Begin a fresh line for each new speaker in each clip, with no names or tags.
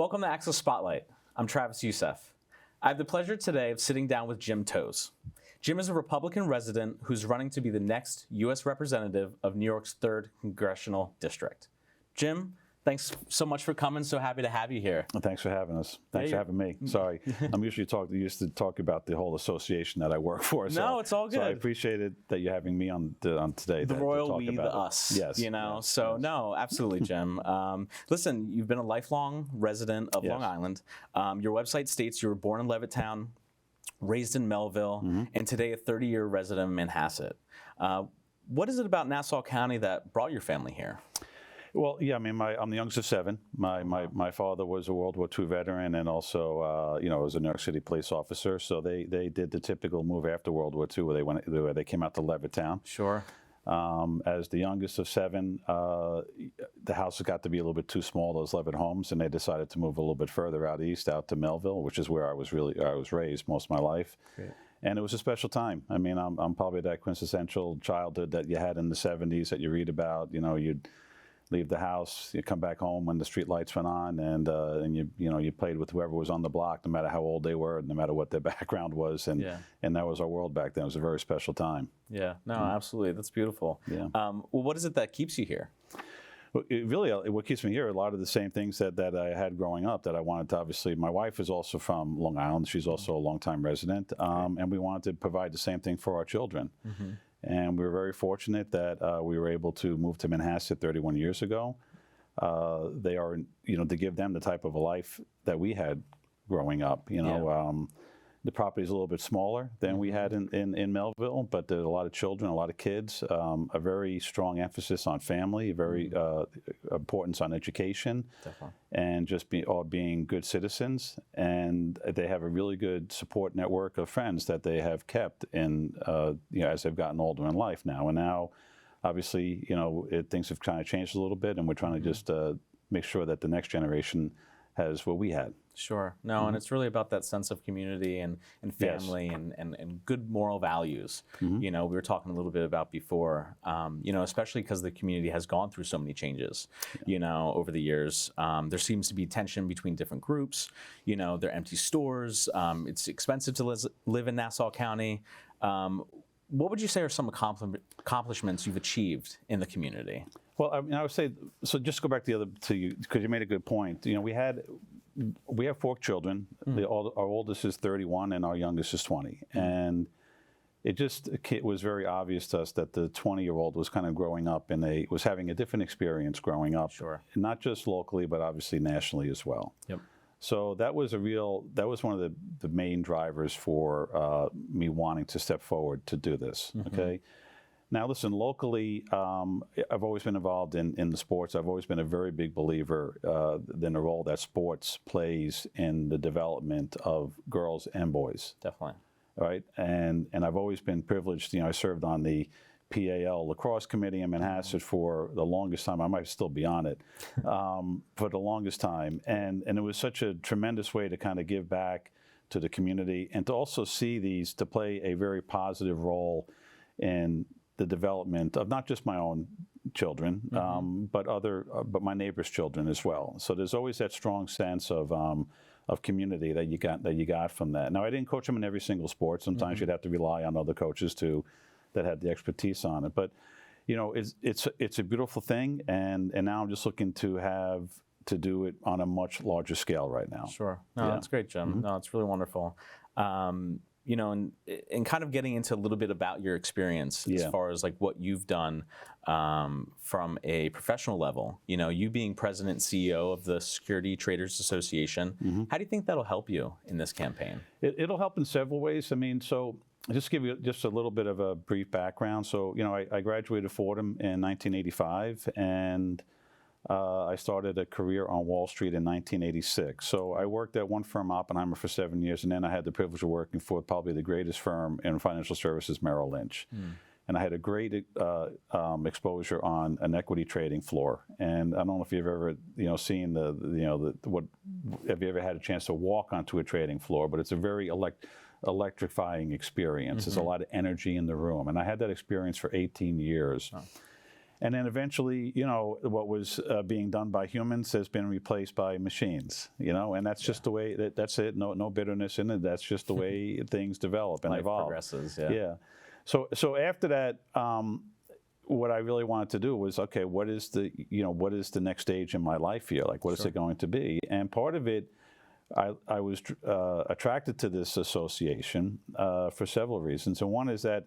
Welcome to Access Spotlight. I'm Travis Youssef. I have the pleasure today of sitting down with Jim Toes. Jim is a Republican resident who's running to be the next U.S. representative of New York's 3rd Congressional District. Jim, thanks so much for coming. So happy to have you here.
Well, thanks for having us. Thanks for having me. Sorry, I'm used to talk about the whole association that I work for. So,
no, it's all good.
So I appreciate it that you're having me on today.
The royal
to talk
we,
about
the us.
Yes.
You know.
Yes,
so
yes.
no, absolutely, Jim. Listen, you've been a lifelong resident of Long Island. Your website states you were born in Levittown, raised in Melville, and today a 30-year resident of Manhasset. What is it about Nassau County that brought your family here?
Well, yeah, I mean, I'm the youngest of 7. My father was a World War II veteran and also, was a New York City police officer. So they did the typical move after World War II where they came out to Levittown.
Sure.
As the youngest of 7, the house got to be a little bit too small, those Levitt homes, and they decided to move a little bit further out east, out to Melville, which is where I was raised most of my life. Great. And it was a special time. I mean, I'm probably that quintessential childhood that you had in the 70s that you read about. You know, you'd leave the house, you come back home when the street lights went on, and you played with whoever was on the block, no matter how old they were, no matter what their background was, and that was our world back then. It was a very special time. Yeah,
no, absolutely, that's beautiful.
Yeah.
Well, what is it that keeps you here?
Well, what keeps me here are a lot of the same things that I had growing up that I wanted to. Obviously, my wife is also from Long Island. She's also a longtime resident, and we wanted to provide the same thing for our children. And we were very fortunate that we were able to move to Manhasset 31 years ago. They are, to give them the type of a life that we had growing up. The property is a little bit smaller than we had in Melville, but there's a lot of children, a lot of kids, a very strong emphasis on family, very importance on education, and just being good citizens. And they have a really good support network of friends that they have kept in, as they've gotten older in life now. And now, obviously, things have kind of changed a little bit, and we're trying to just make sure that the next generation has what we had.
Sure. No, and it's really about that sense of community and family and good moral values. We were talking a little bit about before, especially because the community has gone through so many changes, over the years. There seems to be tension between different groups. There are empty stores. It's expensive to live in Nassau County. What would you say are some accomplishments you've achieved in the community?
Well, I would say, so just go back to you, because you made a good point. We have 4 children. Our oldest is 31 and our youngest is 20. And it was very obvious to us that the 20-year-old was kind of growing up and was having a different experience growing up.
Sure.
Not just locally, but obviously nationally as well.
Yep. So
that was one of the main drivers for me wanting to step forward to do this, okay? Now, listen, locally, I've always been involved in the sports. I've always been a very big believer in the role that sports plays in the development of girls and boys.
Definitely.
Right? And I've always been privileged. I served on the PAL lacrosse committee in Manhasset for the longest time. I might still be on it for the longest time. And it was such a tremendous way to kind of give back to the community and to also see to play a very positive role in the development of not just my own children, but my neighbors' children as well. So there's always that strong sense of community that you got from that. Now, I didn't coach them in every single sport. Sometimes you'd have to rely on other coaches that had the expertise on it. But it's a beautiful thing, and now I'm just looking to do it on a much larger scale right now.
Sure. No, that's great, Jim. No, it's really wonderful. And kind of getting into a little bit about your experience as far as like what you've done from a professional level. You being president and CEO of the Security Traders Association, how do you think that'll help you in this campaign?
It'll help in several ways. I mean, so just give you just a little bit of a brief background. So, I graduated Fordham in 1985, and I started a career on Wall Street in 1986. So I worked at one firm, Oppenheimer, for 7 years, and then I had the privilege of working for probably the greatest firm in financial services, Merrill Lynch. And I had a great exposure on an equity trading floor. And I don't know if you've ever, seen have you ever had a chance to walk onto a trading floor? But it's a very electrifying experience. There's a lot of energy in the room, and I had that experience for 18 years. And then eventually, what was being done by humans has been replaced by machines, and that's just the way, that's it. No bitterness in it. That's just the way things develop and
Life
evolve.
progresses, yeah.
Yeah. So after that, what I really wanted to do was, okay, what is the next stage in my life here? Like, what is it going to be? And part of it, I was attracted to this association for several reasons. And one is that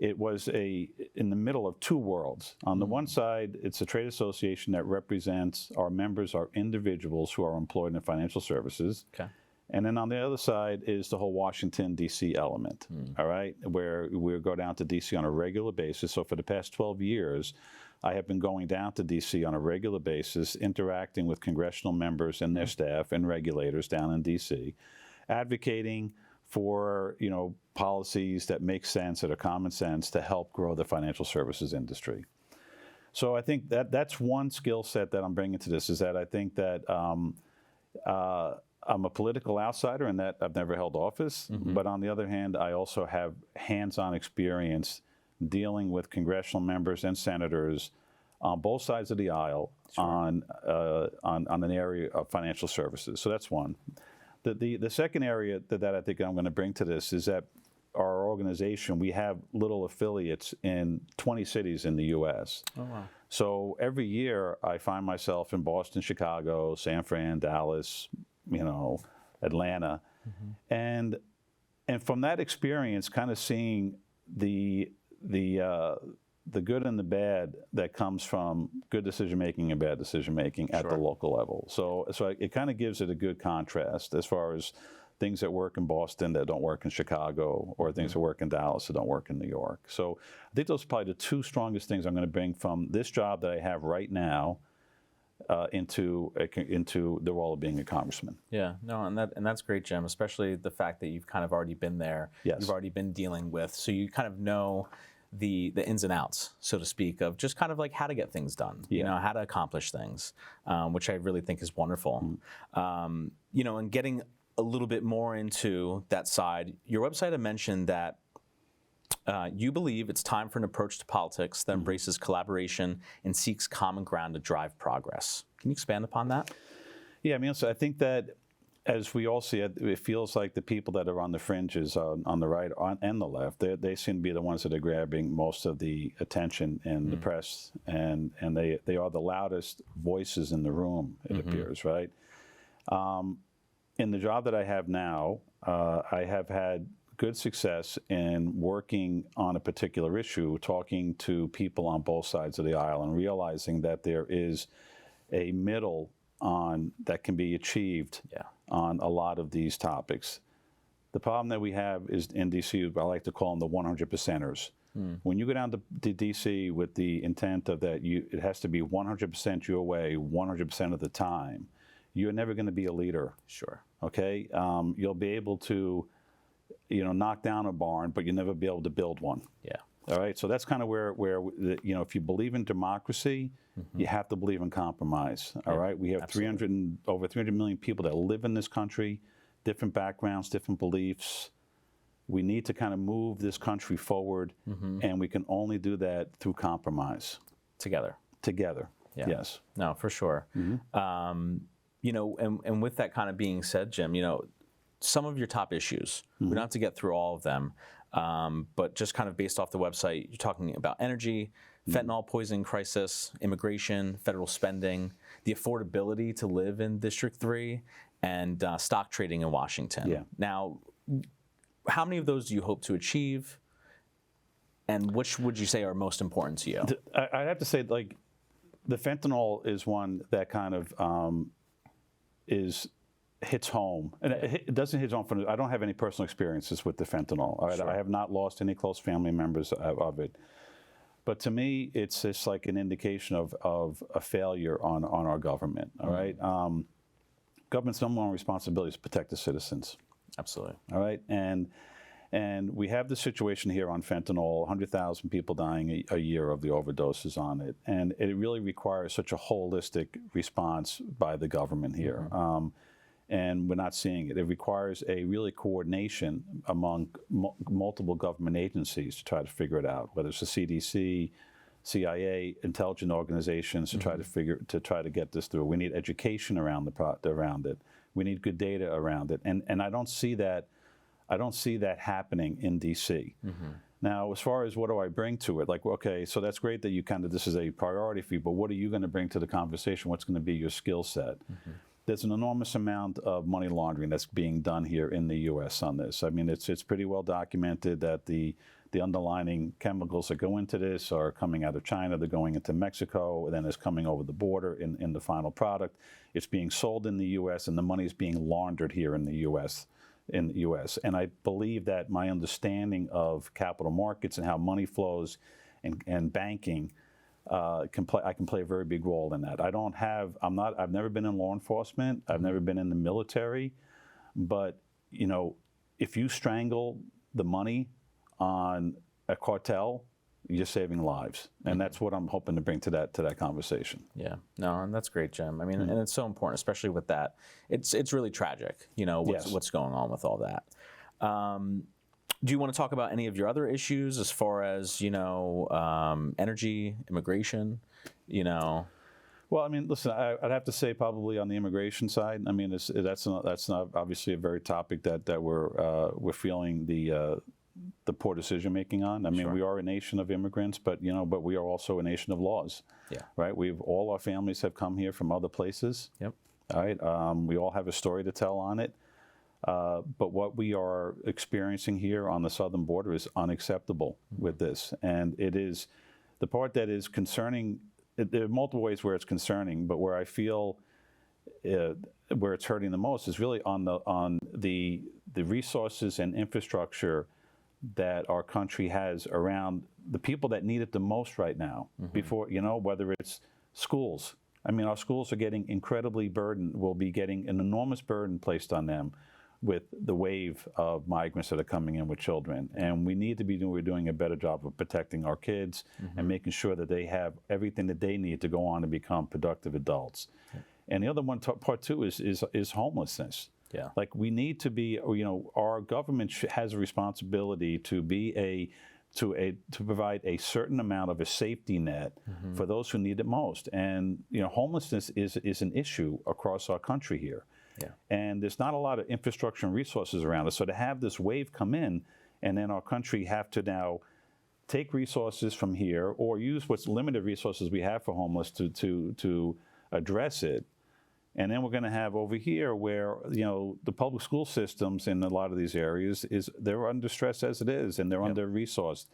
it was in the middle of two worlds. On the one side, it's a trade association that represents our members are individuals who are employed in financial services.
Okay.
And then on the other side is the whole Washington, D.C. element, all right, where we go down to D.C. on a regular basis. So for the past 12 years, I have been going down to D.C. on a regular basis, interacting with congressional members and their staff and regulators down in D.C., advocating for policies that make sense, that are common sense, to help grow the financial services industry. So I think that's one skill set that I'm bringing to this, is that I think that I'm a political outsider in that I've never held office, but on the other hand, I also have hands-on experience dealing with congressional members and senators on both sides of the aisle on an area of financial services. So that's one. The second area that I think I'm going to bring to this is that our organization, we have little affiliates in 20 cities in the U.S.
Oh, wow.
So every year I find myself in Boston, Chicago, San Fran, Dallas, Atlanta. And from that experience, kind of seeing the good and the bad that comes from good decision-making and bad decision-making at the local level. So it kind of gives it a good contrast as far as things that work in Boston that don't work in Chicago, or things that work in Dallas that don't work in New York. So I think those are probably the two strongest things I'm going to bring from this job that I have right now into the role of being a congressman.
Yeah, no, and that's great, Jim, especially the fact that you've kind of already been there.
Yes.
You've already been dealing with, so you kind of know the ins and outs, so to speak, of just kind of like how to get things done, how to accomplish things, which I really think is wonderful. And getting a little bit more into that side, your website had mentioned that you believe it's time for an approach to politics that embraces collaboration and seeks common ground to drive progress. Can you expand upon that?
Yeah, so I think that, as we all see it, it feels like the people that are on the fringes, on the right and the left, they seem to be the ones that are grabbing most of the attention in the press, and they are the loudest voices in the room, it appears, right? In the job that I have now, I have had good success in working on a particular issue, talking to people on both sides of the aisle, and realizing that there is a middle that can be achieved on a lot of these topics. The problem that we have is in DC, I like to call them the 100%ers. When you go down to DC with the intent of that it has to be 100% your way 100% of the time, you're never going to be a leader. Sure. Okay? You'll be able to knock down a barn, but you'll never be able to build one. Yeah. All right? So that's kind of where if you believe in democracy, you have to believe in compromise. All right? We have over 300 million people that live in this country, different backgrounds, different beliefs. We need to kind of move this country forward, and we can only do that through compromise. Together. Yeah. Yes.
No, for sure. And with that kind of being said, Jim, some of your top issues, we don't have to get through all of them, but just kind of based off the website, you're talking about energy, fentanyl poisoning crisis, immigration, federal spending, the affordability to live in District 3, and stock trading in Washington. Yeah. Now, how many of those do you hope to achieve, and which would you say are most important to you?
I'd have to say, like, the fentanyl is one that kind of hits home, and it doesn't hit home I don't have any personal experiences with the fentanyl. All right? Sure. I have not lost any close family members of it, but to me, it's just like an indication of a failure on our government. All right, government's number one responsibility is to protect the citizens. Absolutely. All right, and we have the situation here on fentanyl, 100,000 people dying a year of the overdoses on it, and it really requires such a holistic response by the government here. And we're not seeing it. It requires a really coordination among multiple government agencies to try to figure it out, whether it's the CDC, CIA, intelligence organizations to try to get this through. We need education around around it. We need good data around it, and I don't see that. I don't see that happening in D.C. Now, as far as what do I bring to it, like, okay, so that's great that you this is a priority for you, but what are you going to bring to the conversation? What's going to be your skill set? There's an enormous amount of money laundering that's being done here in the U.S. on this. I mean, it's pretty well documented that the underlying chemicals that go into this are coming out of China, they're going into Mexico, and then it's coming over the border in the final product. It's being sold in the U.S., and the money is being laundered here in the U.S. And I believe that my understanding of capital markets and how money flows and banking I can play a very big role in that. I've never been in law enforcement. I've never been in the military, but if you strangle the money on a cartel, you're saving lives, and that's what I'm hoping to bring to that conversation.
Yeah, no, and that's great, Jim. I mean, and it's so important, especially with that. It's really tragic, what's going on with all that. Do you want to talk about any of your other issues as far as energy, immigration?
Well, I mean, listen, I'd have to say probably on the immigration side. I mean, that's not obviously a very topic that we're feeling the poor decision making on. I mean, we are a nation of immigrants, but we are also a nation of laws. Yeah. Right. All our families have come here from other places. Yep. All right. We all have a story to tell on it. But what we are experiencing here on the southern border is unacceptable with this, and it is the part that is concerning. There are multiple ways where it's concerning, but where I feel where it's hurting the most is really on the resources and infrastructure that our country has around the people that need it the most right now. Before, whether it's schools. I mean, our schools are getting incredibly burdened, will be getting an enormous burden placed on them with the wave of migrants that are coming in with children. And we need to be doing a better job of protecting our kids and making sure that they have everything that they need to go on and become productive adults. And the other part too is homelessness. Yeah. Like we need to be, our government has a responsibility to provide a certain amount of a safety net for those who need it most. And homelessness is an issue across our country here. Yeah. And there's not a lot of infrastructure and resources around us. So to have this wave come in, and then our country have to now take resources from here or use what's limited resources we have for homeless to address it. And then we're going to have over here where, the public school systems in a lot of these areas they're under stress as it is, and they're under-resourced.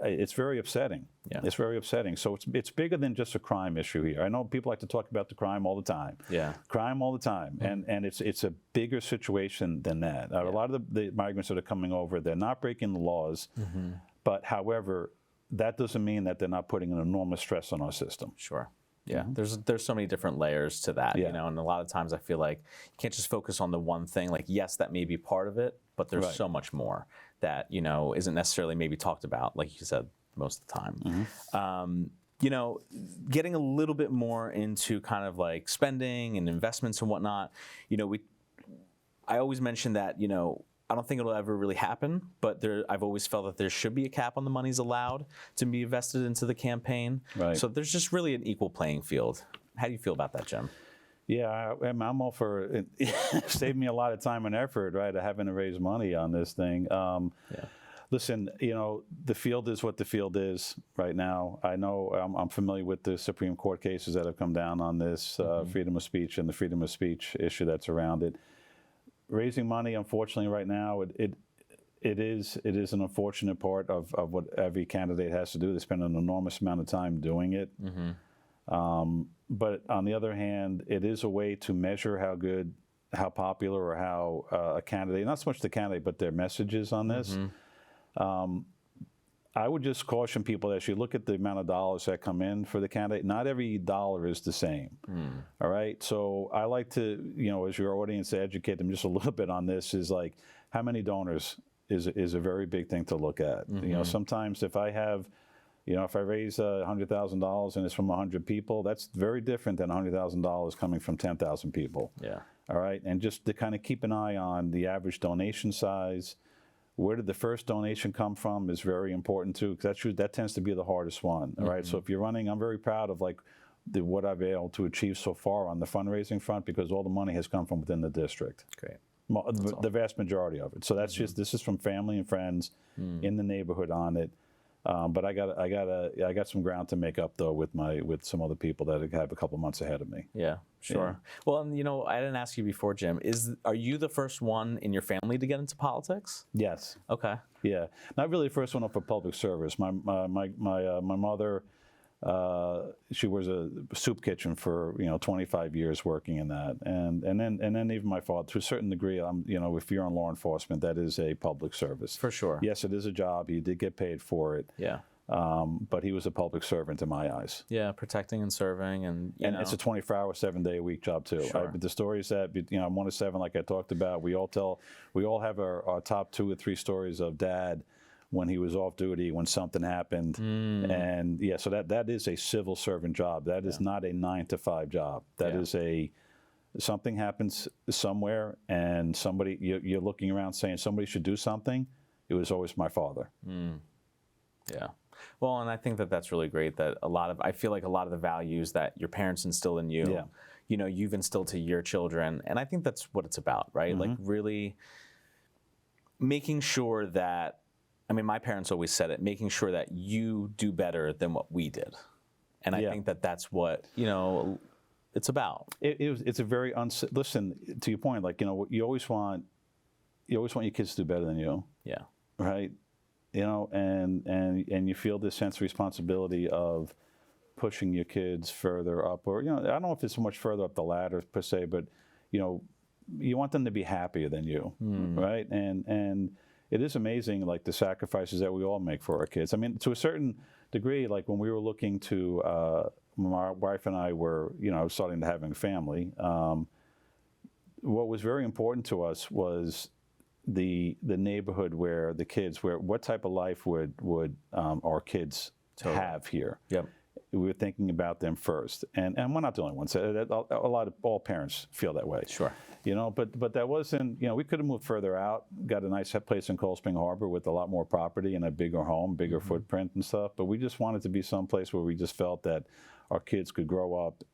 It's very upsetting. Yeah. It's very upsetting. So it's bigger than just a crime issue here. I know people like to talk about the crime all the time. Yeah. Crime all the time. And it's a bigger situation than that. A lot of the migrants that are coming over, they're not breaking the laws, but however, that doesn't mean that they're not putting an enormous stress on our system. Sure.
Yeah, there's so many different layers to that, and a lot of times I feel like you can't just focus on the one thing. Like, yes, that may be part of it, but there's so much more that isn't necessarily maybe talked about, like you said, most of the time. Getting a little bit more into kind of like spending and investments and whatnot. I always mention that I don't think it'll ever really happen, but I've always felt that there should be a cap on the monies allowed to be invested into the campaign. Right. So there's just really an equal playing field. How do you feel about that, Jim?
Yeah, I'm all for it. Saved me a lot of time and effort, right, of having to raise money on this thing. Listen, the field is what the field is right now. I know I'm familiar with the Supreme Court cases that have come down on this freedom of speech and the freedom of speech issue that's around it. Raising money, unfortunately, right now, it is an unfortunate part of what every candidate has to do. They spend an enormous amount of time doing it. But on the other hand, it is a way to measure how popular or how a candidate, not so much the candidate, but their messages on this. I would just caution people as you look at the amount of dollars that come in for the candidate, not every dollar is the same. All right. So I like to, as your audience, educate them just a little bit on this is like how many donors is a very big thing to look at. Sometimes if I have, if I raise $100,000 and it's from 100 people, that's very different than $100,000 coming from 10,000 people. Yeah. All right. And just to kind of keep an eye on the average donation size, Where did the first donation come from is very important too, because that tends to be the hardest one. All right. So if you're running, I'm very proud of like what I've been able to achieve so far on the fundraising front, because all the money has come from within the district.
Great.
The vast majority of it. So that's this is from family and friends in the neighborhood on it. But I got some ground to make up though with some other people that have a couple months ahead of me.
Yeah, sure. Yeah. Well, and I didn't ask you before, Jim. Are you the first one in your family to get into politics?
Yes.
Okay.
Yeah, not really the first one up for public service. My mother, she was a soup kitchen for 25 years working in that, and then even my father, to a certain degree, if you're in law enforcement, that is a public service.
For sure.
Yes, it is a job. He did get paid for it.
Yeah.
But he was a public servant in my eyes.
Yeah, protecting and serving, and
it's a 24-hour, 7-day-a-week job too.
Sure.
The stories that I'm 1 of 7, like I talked about. We all have our top 2 or 3 stories of Dad when he was off duty, when something happened, and yeah, so that is a civil servant job. That is not a 9-to-5 job. That is something happens somewhere, and somebody you're looking around saying somebody should do something. It was always my father.
Yeah. Well, and I think that's really great that I feel like a lot of the values that your parents instilled in you, you've instilled to your children. And I think that's what it's about, right? Like really making sure that, my parents always said it, making sure that you do better than what we did. And I think that's what, it's about.
It's a very, listen, to your point, like, you always want your kids to do better than you.
Yeah.
Right? And you feel this sense of responsibility of pushing your kids further up, or I don't know if it's so much further up the ladder per se, but you want them to be happier than you, right? And it is amazing, like the sacrifices that we all make for our kids. To a certain degree, like when we were looking to, my wife and I were, starting to having a family. What was very important to us was the neighborhood where the kids, what type of life would our kids have here.
Yep.
We were thinking about them first, and we're not the only ones. All parents feel that way.
Sure.
But that wasn't. We could have moved further out, got a nice place in Cold Spring Harbor with a lot more property and a bigger home, bigger footprint and stuff. But we just wanted to be someplace where we just felt that our kids could grow up,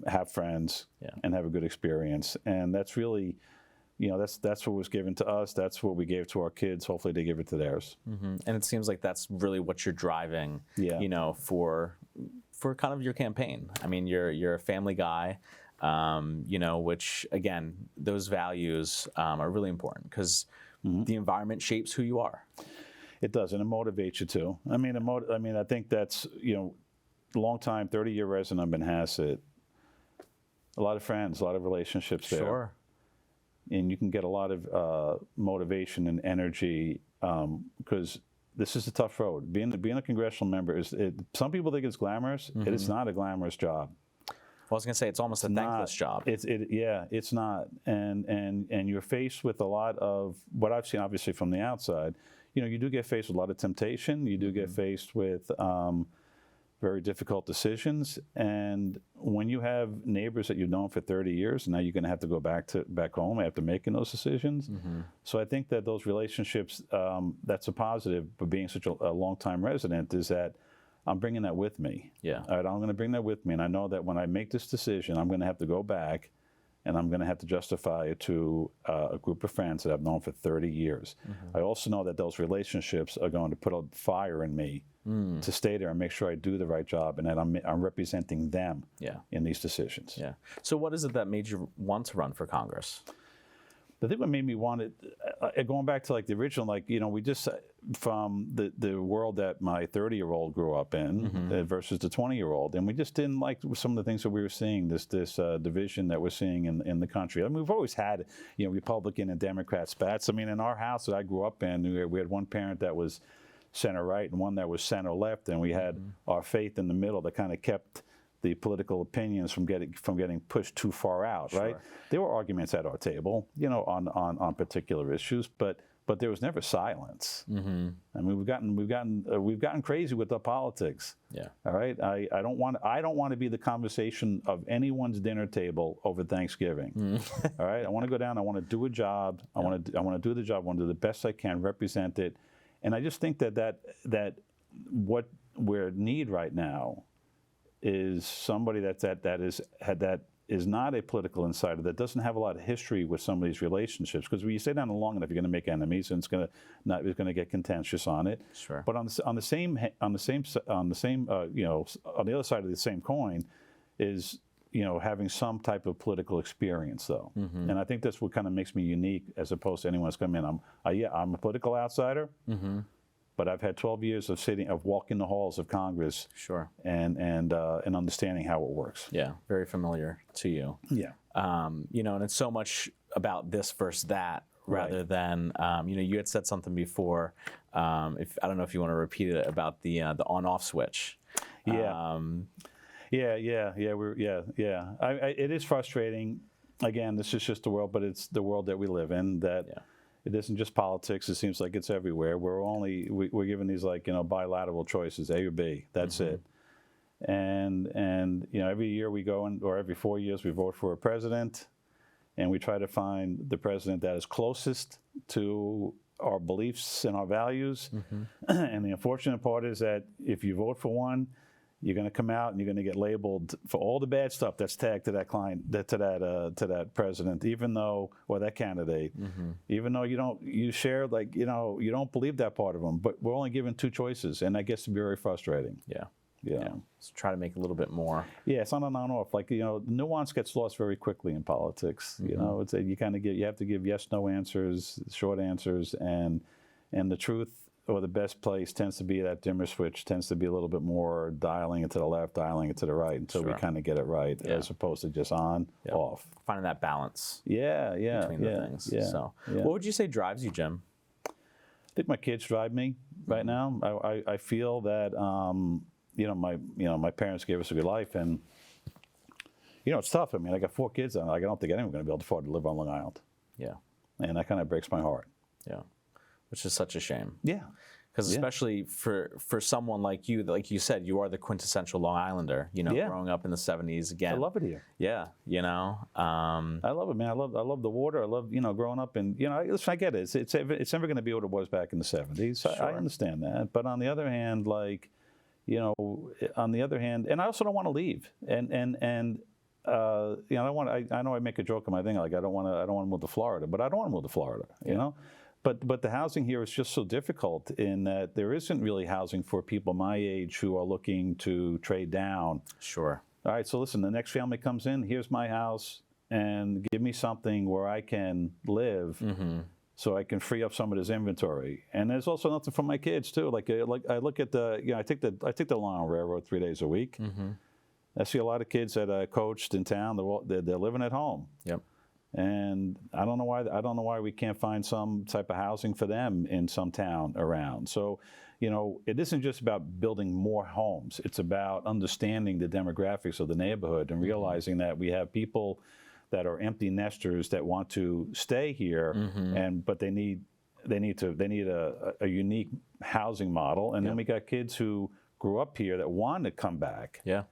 have friends, and have a good experience. And that's really. That's what was given to us. That's what we gave to our kids. Hopefully they give it to theirs. And
it seems like that's really what you're driving, for kind of your campaign. You're a family guy, which, again, those values are really important because the environment shapes who you are.
It does, and it motivates you too. I think that's, long time, 30-year resident of Manhasset, a lot of friends, a lot of relationships there.
Sure.
And you can get a lot of motivation and energy because this is a tough road. Being a congressional member some people think it's glamorous. It is not a glamorous job.
Well, I was going to say it's almost a thankless job.
It's not. And you're faced with a lot of what I've seen, obviously from the outside. You do get faced with a lot of temptation. You do get faced with very difficult decisions, and when you have neighbors that you've known for 30 years, now you're going to have to go back home after making those decisions. So I think that those relationships, that's a positive, but being such a long-time resident is that I'm bringing that with me.
Yeah.
All right, I'm going to bring that with me, and I know that when I make this decision, I'm going to have to go back, and I'm going to have to justify it to a group of friends that I've known for 30 years. I also know that those relationships are going to put a fire in me to stay there and make sure I do the right job and that I'm representing them in these decisions.
Yeah. So what is it that made you want to run for Congress?
The thing that made me want it, going back to like the original, we just, from the world that my 30-year-old grew up in versus the 20-year-old, and we just didn't like some of the things that we were seeing, this division that we're seeing in the country. We've always had, Republican and Democrat spats. In our house that I grew up in, we had one parent that was center right and one that was center left, and we had our faith in the middle that kind of kept the political opinions from getting pushed too far out, right? There were arguments at our table, on particular issues, but but there was never silence. I mean, we've gotten crazy with the politics.
Yeah.
All right. I don't want to be the conversation of anyone's dinner table over Thanksgiving. All right. I want to go down. I want to do a job. I want to do the job. I want to do the best I can, represent it, and I just think that what we're need right now is somebody that is not a political insider, that doesn't have a lot of history with some of these relationships. Because when you stay down long enough, you're going to make enemies, and it's going to get contentious on it.
Sure.
But on the other side of the same coin is having some type of political experience, though. And I think that's what kind of makes me unique as opposed to anyone that's come in. I'm a political outsider. But I've had 12 years of walking the halls of Congress,
Sure.
and understanding how it works.
Yeah, very familiar to you.
Yeah.
And it's so much about this versus that, rather than you had said something before. If I don't know if you want to repeat it about the on-off switch.
Yeah. It is frustrating. Again, this is just the world, but it's the world that we live in. It isn't just politics. It seems like it's everywhere. We're given these bilateral choices, A or B. That's it. And every year we go or every 4 years we vote for a president, and we try to find the president that is closest to our beliefs and our values. And the unfortunate part is that if you vote for one, you're going to come out and you're going to get labeled for all the bad stuff that's tagged to that to that president, or that candidate, even though you don't believe that part of them. But we're only given two choices, and that gets to be very frustrating.
Yeah.
Yeah.
So try to make a little bit more.
Yeah, it's on and on off. Nuance gets lost very quickly in politics. You have to give yes/no answers, short answers, and the truth, or the best place, tends to be that dimmer switch, tends to be a little bit more dialing it to the left, dialing it to the right, until we kind of get it right, as opposed to just on, off.
Finding that balance.
Between
the things. So, what would you say drives you, Jim?
I think my kids drive me right now. I feel that my parents gave us a good life, and it's tough. I mean, I got 4 kids, and I don't think anyone's going to be able to afford to live on Long Island.
Yeah.
And that kind of breaks my heart.
Yeah. Which is such a shame.
Yeah.
Because especially for someone like you, like you said, you are the quintessential Long Islander, growing up in the 70s again.
I love it here.
Yeah,
I love it, man. I love the water. I love, growing up, and, listen, I get it. It's never going to be what it was back in the 70s.
Sure.
I understand that. But on the other hand, and I also don't want to leave. And I know I make a joke of my thing, like I don't want to move to Florida, but I don't want to move to Florida, you know? But the housing here is just so difficult in that there isn't really housing for people my age who are looking to trade down.
Sure.
All right, so listen, the next family comes in, here's my house, and give me something where I can live, so I can free up some of this inventory. And there's also nothing for my kids too. Like I look at I take the Long Island Railroad 3 days a week. I see a lot of kids that I coached in town. They're living at home.
Yep.
And I don't know why we can't find some type of housing for them in some town around. So, it isn't just about building more homes. It's about understanding the demographics of the neighborhood and realizing that we have people that are empty nesters that want to stay here, but they need a unique housing model. And then we got kids who grew up here that want to come back.
Yeah.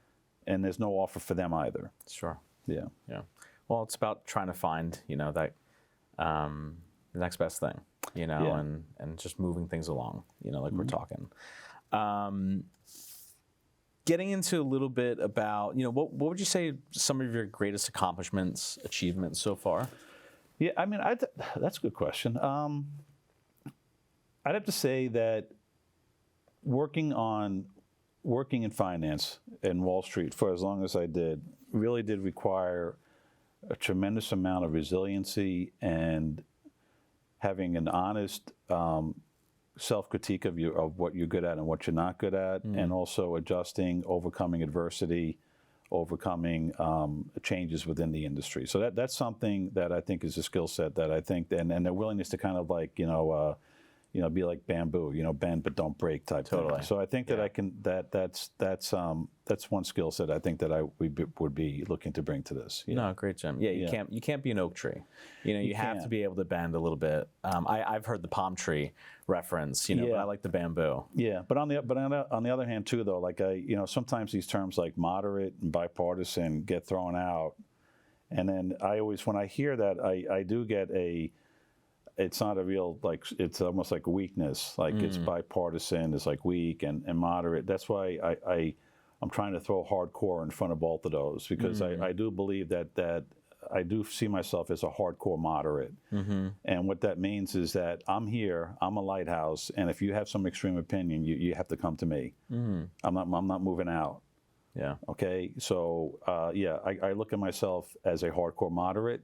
And there's no offer for them either.
Sure.
Yeah.
Yeah. Well, it's about trying to find, that the next best thing, and just moving things along, like we're talking. Getting into a little bit about, what would you say some of your greatest accomplishments, achievements so far?
Yeah, I mean, that's a good question. I'd have to say that working in finance in Wall Street for as long as I did really did require a tremendous amount of resiliency and having an honest self-critique of what you're good at and what you're not good at, and also adjusting, overcoming adversity, overcoming changes within the industry. So that's something that I think is a skill set that I think, and the willingness to kind of be like bamboo, bend but don't break type
Totally.
thing. So I think that I can, that's one skill set I think that would be looking to bring to this.
No, great, Jim. Yeah, you can't be an oak tree. You have to be able to bend a little bit. I've heard the palm tree reference, but I like the bamboo.
Yeah, but on the other hand too, though, like sometimes these terms like moderate and bipartisan get thrown out, and then when I hear that, I do get it's not a real, like, it's almost like a weakness. Like it's bipartisan, it's like weak and moderate. That's why I'm trying to throw hardcore in front of both of those, because I do believe that I do see myself as a hardcore moderate. And what that means is that I'm here, I'm a lighthouse, and if you have some extreme opinion, you have to come to me. I'm not moving out.
Yeah.
Okay. So I look at myself as a hardcore moderate.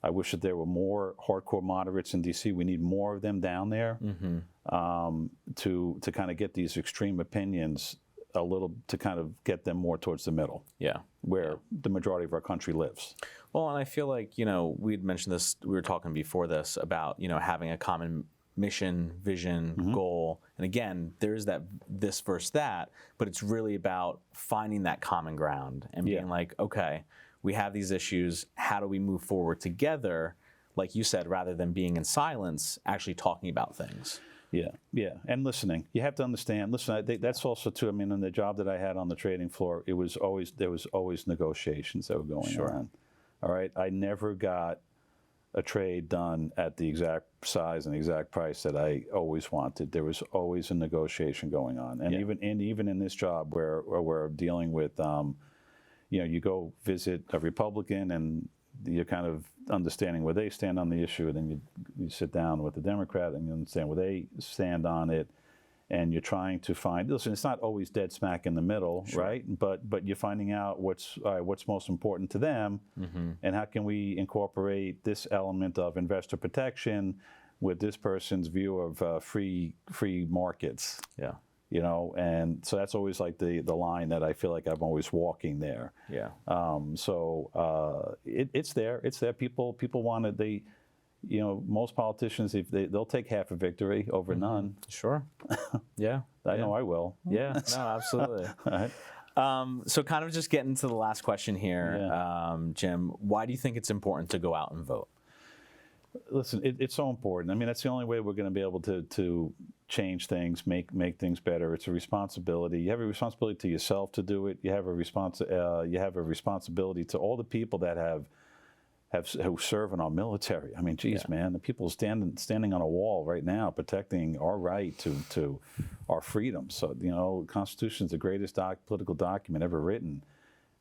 I wish that there were more hardcore moderates in D.C. We need more of them down there to kind of get these extreme opinions to kind of get them more towards the middle.
Yeah.
Where the majority of our country lives.
Well, and I feel like, we'd mentioned this, we were talking before this about, having a common mission, vision, goal. And again, there's this versus that, but it's really about finding that common ground and being like, okay, we have these issues, how do we move forward together, like you said, rather than being in silence, actually talking about things. Yeah, and listening. You have to understand. Listen, that's also too. I mean, in the job that I had on the trading floor, there was always negotiations that were going on. All right, I never got a trade done at the exact size and the exact price that I always wanted. There was always a negotiation going on, and even in this job where we're dealing with, you go visit a Republican and you're kind of understanding where they stand on the issue, and then you sit down with the Democrat and you understand where they stand on it, and you're trying to find. Listen, it's not always dead smack in the middle, right? But you're finding out what's most important to them, and how can we incorporate this element of investor protection with this person's view of free markets. Yeah. And so that's always like the line that I feel like I'm always walking there. Yeah. It's there. It's there. People want it. Most politicians, they'll take half a victory over none. Sure. Yeah. I know I will. Yeah. No, absolutely. All right. So kind of just getting to the last question here, Jim, why do you think it's important to go out and vote?
Listen, it's so important. I mean, that's the only way we're going to be able to change things, make things better. It's a responsibility. You have a responsibility to yourself to do it. You have a responsibility to all the people that who serve in our military. I mean, geez, man, the people standing on a wall right now protecting our right to our freedom. So, the Constitution is the greatest political document ever written.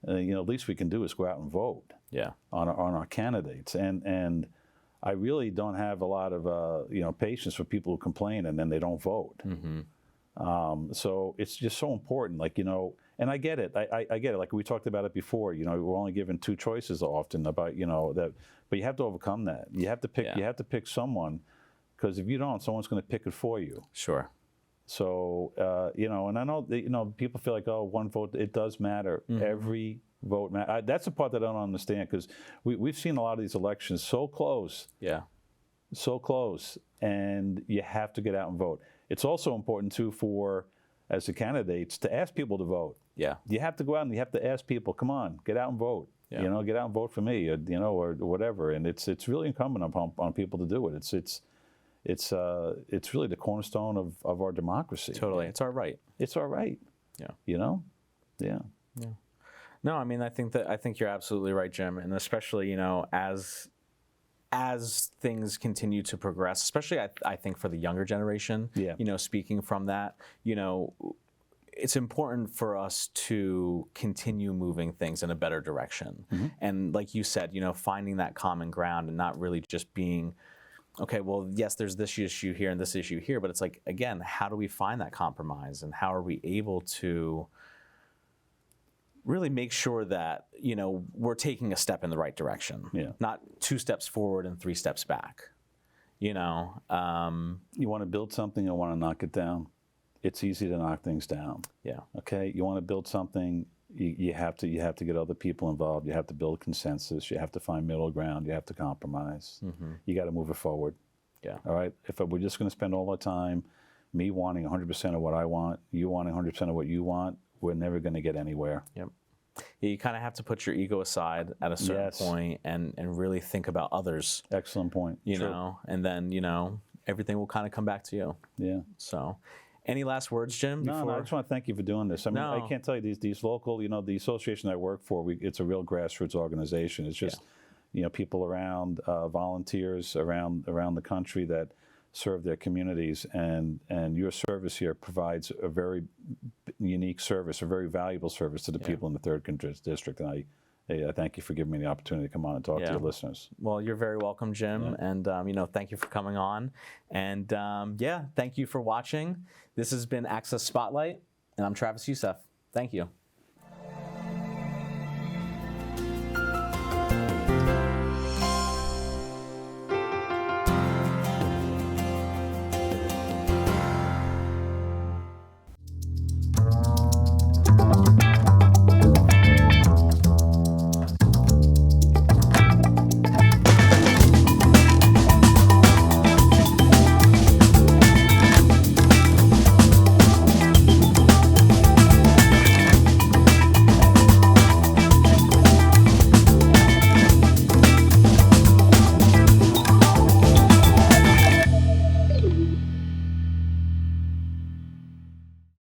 At least we can do is go out and vote. Yeah. On our candidates, and I really don't have a lot of patience for people who complain and then they don't vote. So it's just so important, and I get it. I get it. Like we talked about it before. We're only given two choices often about that, but you have to overcome that. You have to pick. Yeah. You have to pick someone, because if you don't, someone's going to pick it for you. Sure. So and I know that, people feel like, oh, one vote. It does matter. Every vote matter. That's the part that I don't understand, because we've seen a lot of these elections so close. Yeah. So close, and you have to get out and vote. It's also important too as the candidates to ask people to vote. Yeah. You have to go out and you have to ask people, come on, get out and vote. Yeah. Get out and vote for me, or whatever. And it's really incumbent upon people to do it. It's really the cornerstone of our democracy. Totally. It's our right. It's our right. Yeah. Yeah. Yeah. No, I mean, I think you're absolutely right, Jim, and especially as things continue to progress, especially I think for the younger generation. Yeah. Speaking from that, it's important for us to continue moving things in a better direction, and like you said, finding that common ground and not really just being, okay, well, yes, there's this issue here and this issue here, but it's like, again, how do we find that compromise, and how are we able to really make sure that, we're taking a step in the right direction, not 2 steps forward and 3 steps back. You want to build something or want to knock it down? It's easy to knock things down. Yeah. Okay. You want to build something, you have to get other people involved. You have to build consensus. You have to find middle ground. You have to compromise. You got to move it forward.
Yeah.
All right. If we're just going to spend all our time, me wanting 100% of what I want, you wanting 100% of what you want, we're never going to get anywhere.
Yep. You kind of have to put your ego aside at a certain point and really think about others.
Excellent point.
You know, and then, you know, everything will kind of come back to you.
Yeah.
So, any last words, Jim?
No, I just want to thank you for doing this. I mean, I can't tell you these local, you know, the association I work for, it's a real grassroots organization. It's just, you know, people around, volunteers around the country that serve their communities, and your service here provides a very unique service, a very valuable service to the people in the 3rd District. And I thank you for giving me the opportunity to come on and talk to your listeners.
Well, you're very welcome, Jim. And, you know, thank you for coming on. And, thank you for watching. This has been Access Spotlight, and I'm Travis Youssef. Thank you.